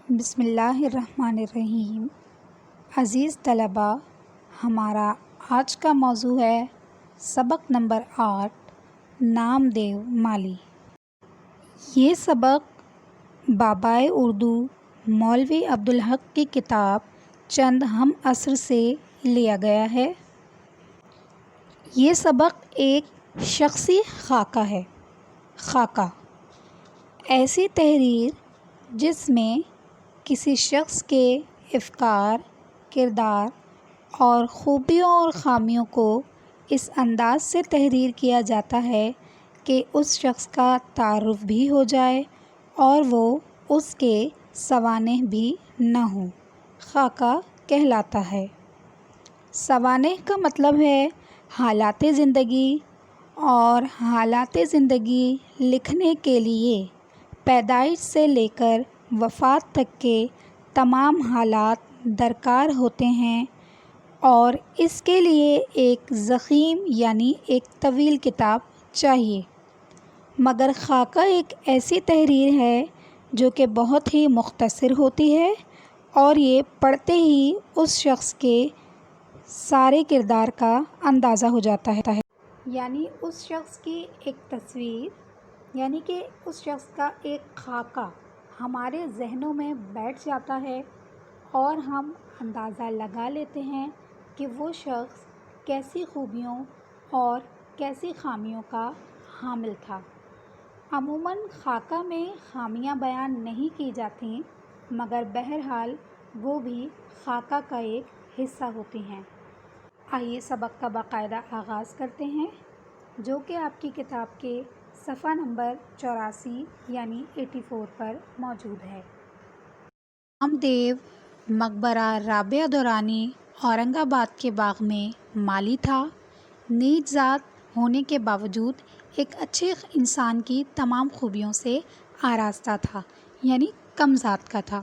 بسم اللہ الرحمن الرحیم۔ عزیز طلباء، ہمارا آج کا موضوع ہے سبق نمبر 8 نام دیو مالی۔ یہ سبق بابائے اردو مولوی عبدالحق کی کتاب چند ہم عصر سے لیا گیا ہے۔ یہ سبق ایک شخصی خاکہ ہے۔ خاکہ ایسی تحریر جس میں کسی شخص کے افکار، کردار اور خوبیوں اور خامیوں کو اس انداز سے تحریر کیا جاتا ہے کہ اس شخص کا تعارف بھی ہو جائے اور وہ اس کے سوانح بھی نہ ہوں، خاکہ کہلاتا ہے۔ سوانح کا مطلب ہے حالات زندگی، اور حالات زندگی لکھنے کے لیے پیدائش سے لے کر وفات تک کے تمام حالات درکار ہوتے ہیں، اور اس کے لیے ایک ضخیم یعنی ایک طویل کتاب چاہیے۔ مگر خاکہ ایک ایسی تحریر ہے جو کہ بہت ہی مختصر ہوتی ہے، اور یہ پڑھتے ہی اس شخص کے سارے کردار کا اندازہ ہو جاتا ہے، یعنی اس شخص کی ایک تصویر، یعنی کہ اس شخص کا ایک خاکہ ہمارے ذہنوں میں بیٹھ جاتا ہے، اور ہم اندازہ لگا لیتے ہیں کہ وہ شخص کیسی خوبیوں اور کیسی خامیوں کا حامل تھا۔ عموماً خاکہ میں خامیاں بیان نہیں کی جاتیں، مگر بہرحال وہ بھی خاکہ کا ایک حصہ ہوتی ہیں۔ آئیے سبق کا باقاعدہ آغاز کرتے ہیں، جو کہ آپ کی کتاب کے صفحہ نمبر 84 یعنی 84 پر موجود ہے۔ نام دیو مقبرہ رابعہ دورانی اورنگ آباد کے باغ میں مالی تھا۔ نیک ذات ہونے کے باوجود ایک اچھے انسان کی تمام خوبیوں سے آراستہ تھا، یعنی کم ذات کا تھا۔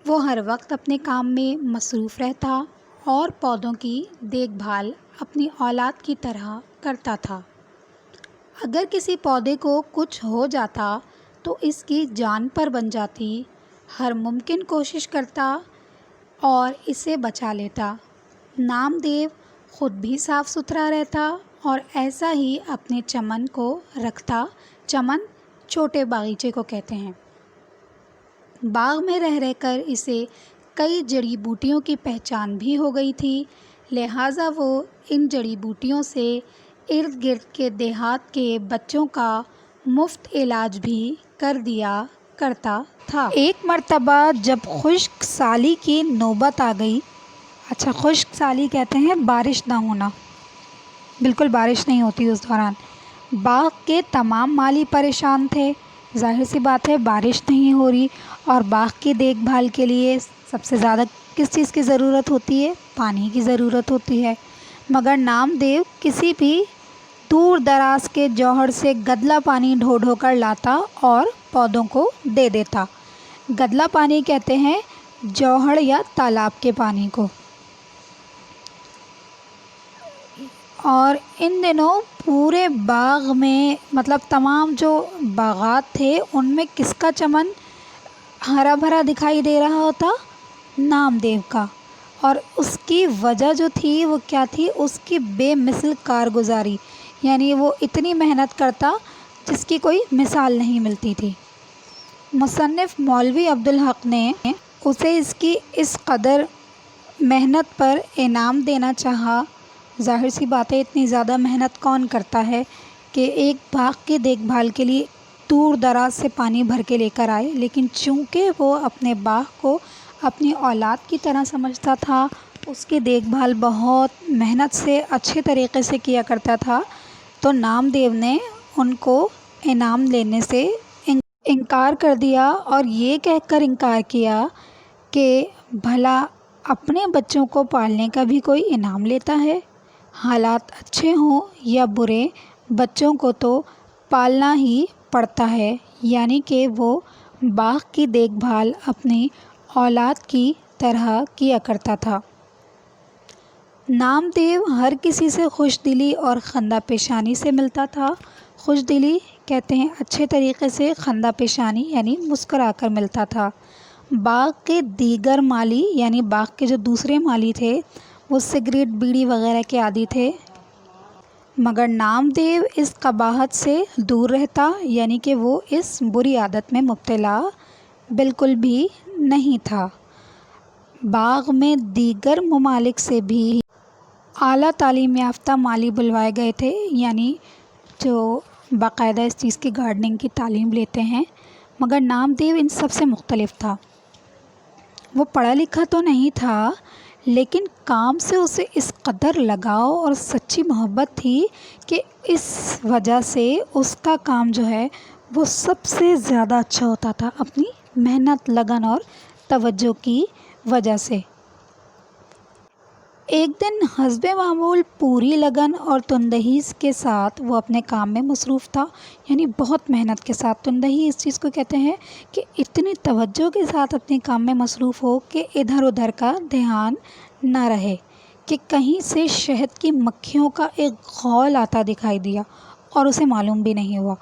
وہ ہر وقت اپنے کام میں مصروف رہتا اور پودوں کی دیکھ بھال اپنی اولاد کی طرح کرتا تھا۔ اگر کسی پودے کو کچھ ہو جاتا تو اس کی جان پر بن جاتی، ہر ممکن کوشش کرتا اور اسے بچا لیتا۔ نام دیو خود بھی صاف ستھرا رہتا اور ایسا ہی اپنے چمن کو رکھتا۔ چمن چھوٹے باغیچے کو کہتے ہیں۔ باغ میں رہ کر اسے کئی جڑی بوٹیوں کی پہچان بھی ہو گئی تھی، لہٰذا وہ ان جڑی بوٹیوں سے ارد گرد کے دیہات کے بچوں کا مفت علاج بھی کر دیا کرتا تھا۔ ایک مرتبہ جب خشک سالی کی نوبت آ گئی، خشک سالی کہتے ہیں بارش نہ ہونا، بالکل بارش نہیں ہوتی اس دوران، باغ کے تمام مالی پریشان تھے۔ ظاہر سی بات ہے بارش نہیں ہو رہی، اور باغ کی دیکھ بھال کے لیے سب سے زیادہ کس چیز کی ضرورت ہوتی ہے؟ پانی کی ضرورت ہوتی ہے۔ مگر نام دیو کسی بھی دور دراز کے جوہر سے گدلا پانی ڈھو ڈھو کر لاتا اور پودوں کو دے دیتا۔ گدلا پانی کہتے ہیں جوہر یا تالاب کے پانی کو۔ اور ان دنوں پورے باغ میں تمام جو باغات تھے ان میں کس کا چمن ہرا بھرا دکھائی دے رہا ہوتا؟ نام دیو کا۔ اور اس کی وجہ جو تھی وہ کیا تھی؟ اس کی بے مثل کارگزاری، یعنی وہ اتنی محنت کرتا جس کی کوئی مثال نہیں ملتی تھی۔ مصنف مولوی عبدالحق نے اسے اس کی اس قدر محنت پر انعام دینا چاہا۔ ظاہر سی بات ہے اتنی زیادہ محنت کون کرتا ہے کہ ایک باغ کی دیکھ بھال کے لیے دور دراز سے پانی بھر کے لے کر آئے، لیکن چونکہ وہ اپنے باغ کو اپنی اولاد کی طرح سمجھتا تھا، اس کی دیکھ بھال بہت محنت سے اچھے طریقے سے کیا کرتا تھا، تو نام دیو نے ان کو انعام لینے سے انکار کر دیا، اور یہ کہہ کر انکار کیا کہ بھلا اپنے بچوں کو پالنے کا بھی کوئی انعام لیتا ہے؟ حالات اچھے ہوں یا برے، بچوں کو تو پالنا ہی پڑتا ہے، یعنی کہ وہ باغ کی دیکھ بھال اپنی اولاد کی طرح کیا کرتا تھا۔ نام دیو ہر کسی سے خوش دلی اور خندہ پیشانی سے ملتا تھا۔ خوش دلی کہتے ہیں اچھے طریقے سے خندہ پیشانی یعنی مسکرا کر ملتا تھا۔ باغ کے دیگر مالی یعنی باغ کے جو دوسرے مالی تھے وہ سگریٹ بیڑی وغیرہ کے عادی تھے، مگر نام دیو اس قباحت سے دور رہتا، یعنی کہ وہ اس بری عادت میں مبتلا بالکل بھی نہیں تھا۔ باغ میں دیگر ممالک سے بھی اعلیٰ تعلیم یافتہ مالی بلوائے گئے تھے، یعنی جو باقاعدہ اس چیز کی گارڈننگ کی تعلیم لیتے ہیں، مگر نام دیو ان سب سے مختلف تھا۔ وہ پڑھا لکھا تو نہیں تھا، لیکن کام سے اسے اس قدر لگاؤ اور سچی محبت تھی کہ اس وجہ سے اس کا کام جو ہے وہ سب سے زیادہ اچھا ہوتا تھا، اپنی محنت، لگن اور توجہ کی وجہ سے۔ ایک دن حسب معمول پوری لگن اور تندہی کے ساتھ وہ اپنے کام میں مصروف تھا، یعنی بہت محنت کے ساتھ۔ تندہی اس چیز کو کہتے ہیں کہ اتنی توجہ کے ساتھ اپنے کام میں مصروف ہو کہ ادھر ادھر کا دھیان نہ رہے، کہ کہیں سے شہد کی مکھیوں کا ایک غول آتا دکھائی دیا اور اسے معلوم بھی نہیں ہوا۔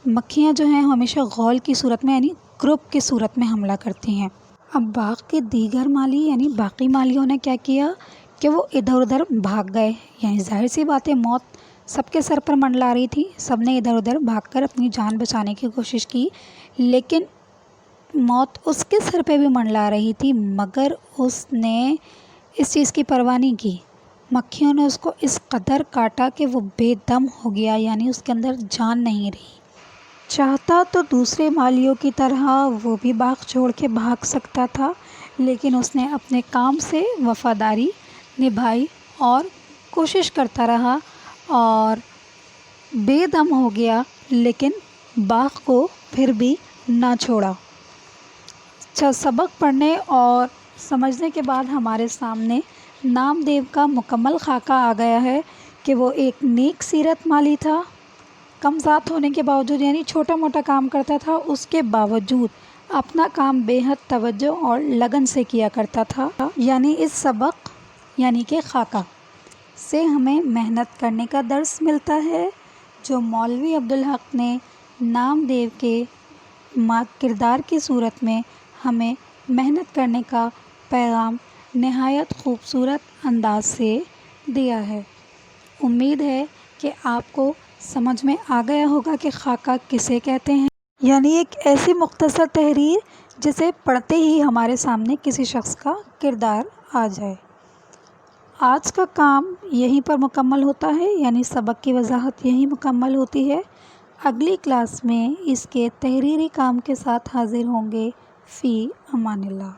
مکھیاں جو ہیں ہمیشہ غول کی صورت میں یعنی گروپ کی صورت میں حملہ کرتی ہیں۔ اب باغ کے دیگر مالی یعنی باقی مالیوں نے کیا کیا کہ وہ ادھر ادھر بھاگ گئے، یعنی ظاہر سی بات ہے موت سب کے سر پر منڈلا رہی تھی، سب نے ادھر ادھر بھاگ کر اپنی جان بچانے کی کوشش کی، لیکن موت اس کے سر پہ بھی منڈلا رہی تھی، مگر اس نے اس چیز کی پرواہ نہیں کی۔ مکھیوں نے اس کو اس قدر کاٹا کہ وہ بے دم ہو گیا، یعنی اس کے اندر جان نہیں رہی۔ چاہتا تو دوسرے مالیوں کی طرح وہ بھی باغ چھوڑ کے بھاگ سکتا تھا، لیکن اس نے اپنے کام سے وفاداری نبھائی اور کوشش کرتا رہا اور بے دم ہو گیا، لیکن باغ کو پھر بھی نہ چھوڑا۔ اچھا، سبق پڑھنے اور سمجھنے کے بعد ہمارے سامنے نام دیو کا مکمل خاکہ آ گیا ہے کہ وہ ایک نیک سیرت مالی تھا، کم ذات ہونے کے باوجود، یعنی چھوٹا موٹا کام کرتا تھا، اس کے باوجود اپنا کام بے حد توجہ اور لگن سے کیا کرتا تھا۔ یعنی اس سبق یعنی کہ خاکہ سے ہمیں محنت کرنے کا درس ملتا ہے، جو مولوی عبدالحق نے نام دیو کے کردار کی صورت میں ہمیں محنت کرنے کا پیغام نہایت خوبصورت انداز سے دیا ہے۔ امید ہے کہ آپ کو سمجھ میں آ گیا ہوگا کہ خاکہ کسے کہتے ہیں، یعنی ایک ایسی مختصر تحریر جسے پڑھتے ہی ہمارے سامنے کسی شخص کا کردار آ جائے۔ آج کا کام یہیں پر مکمل ہوتا ہے، یعنی سبق کی وضاحت یہیں مکمل ہوتی ہے۔ اگلی کلاس میں اس کے تحریری کام کے ساتھ حاضر ہوں گے۔ فی امان اللہ۔